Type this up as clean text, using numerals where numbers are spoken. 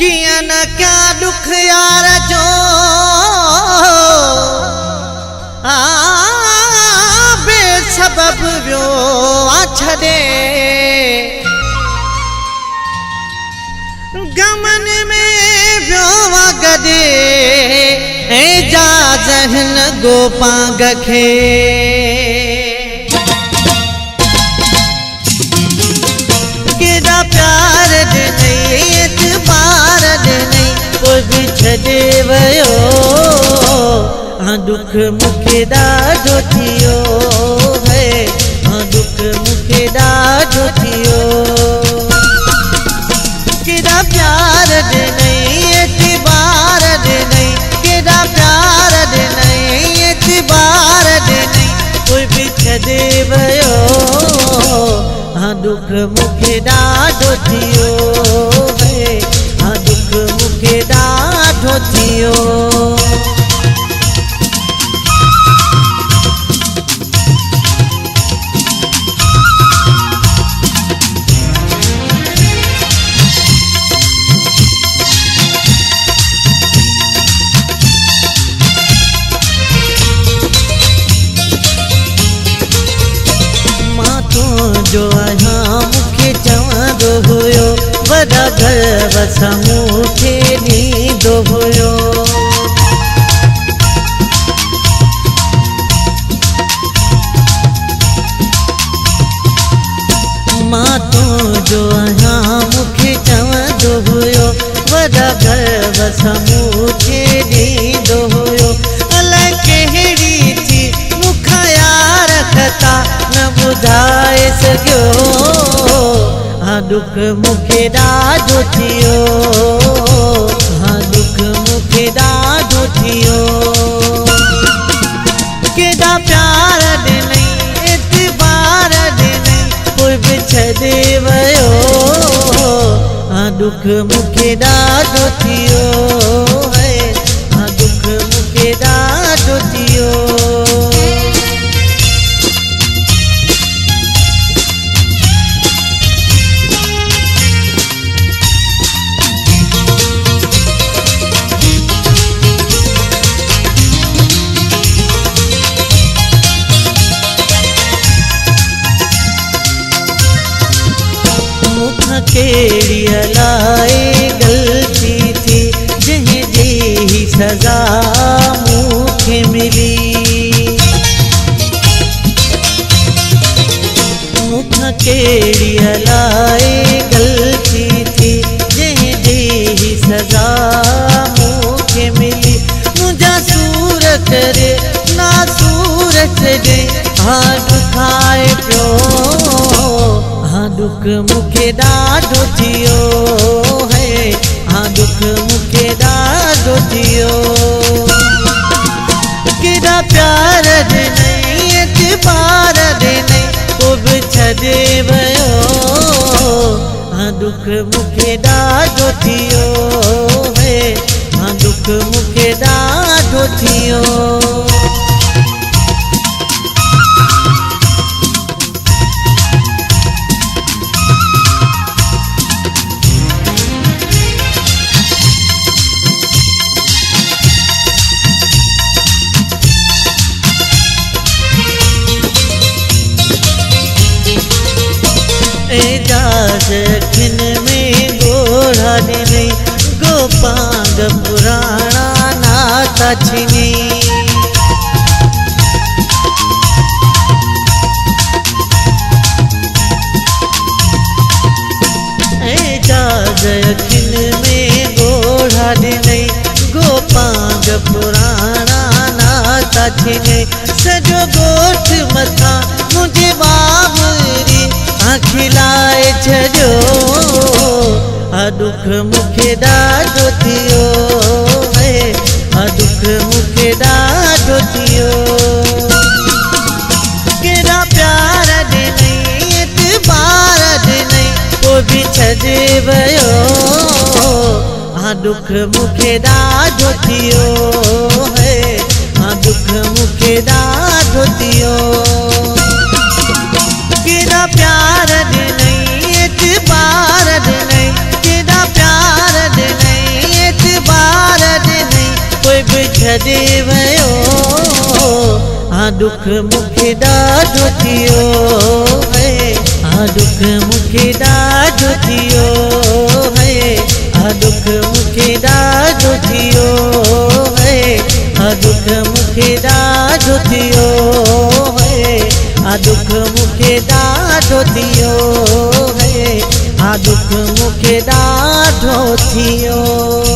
किया न क्या दुख यार जो बेसबब व्यो छड़े गमन में व्यो गदे जा जहन गोपा गखे केदा प्यार दे नहीं एतबार दे नहीं कोई भी छड़े वयो दुख मुखे ॾाढो थियो है दुख मुखे ॾाढो थियो केदा प्यार दे नहीं एतबार दे नहीं केदा प्यार दे नहीं एतबार दे नहीं कोई भी छड़े वयो दुख मुखे ॾाढो थियो है दुख मुखे ॾाढो थियो जो आया मुखे चवंदो हुयो वॾा घर वसा मूंखे ॾींदो हुयो मां तुंहिंजो आहियां मूंखे चवंदो हुयो वॾा घर वसा मूंखे ॾींदो हुयो अलाए कहिड़ी थी मूंखां यार खता न ॿुधाए सघियो दुख मुखे ॾाढो थियो दुख मुखे ॾाढो थियो केॾा प्यार दे नहीं एतबार दे नहीं कोई भी छॾे वयो दुख मुखे ॾाढो थियो है दुख मुखे ॾाढो थियो केड़ी अलाए गलती थी जंहिंजी ही सज़ा मूंखे मिली मूंखां केड़ी अलाए गलती थी जंहिंजी ही सज़ा मूंखे मिली मुंहिंजा सूर करे नासूर छॾे दुखाए पियो दुख मुखे ॾाढो थियो है दुख मुखे ॾाढो थियो केॾा प्यार दे नहीं एतबार दे नहीं को बि छॾे वयो दुख मुखे ॾाढो थियो है दुख मुखे ॾाढो थियो खिन में गोढ़ा ॾिनई गोपांग पुराणा नाता छिनी खिन में गोढ़ा ॾिनई गोपांग पुराणा नाता छिनी सॼो ॻोठ मथां मुंहिंजे बाबरी खिलाए छॾियो दुख मुखे ॾाढो थियो है दुख मुखे ॾाढो थियो केॾा प्यार ॾिना छॾे वियो दुख मूंखे ॾाढो थियो है दुख मूंखे ॾाढो थियो केॾा प्यार ॾिनई एतबार ॾिनई केॾा प्यार ॾिनई एतबार ॾिनई कोई बि छॾे वियो दुख मूंखे ॾाढो थियो है दुख मूंखे ॾाढो थियो है दुख मूंखे ॾाढो थियो है दुख मूंखे ॾाढो थियो है दुख मूंखे ॾाढो थियो है दुख मूंखे ॾाढो थियो।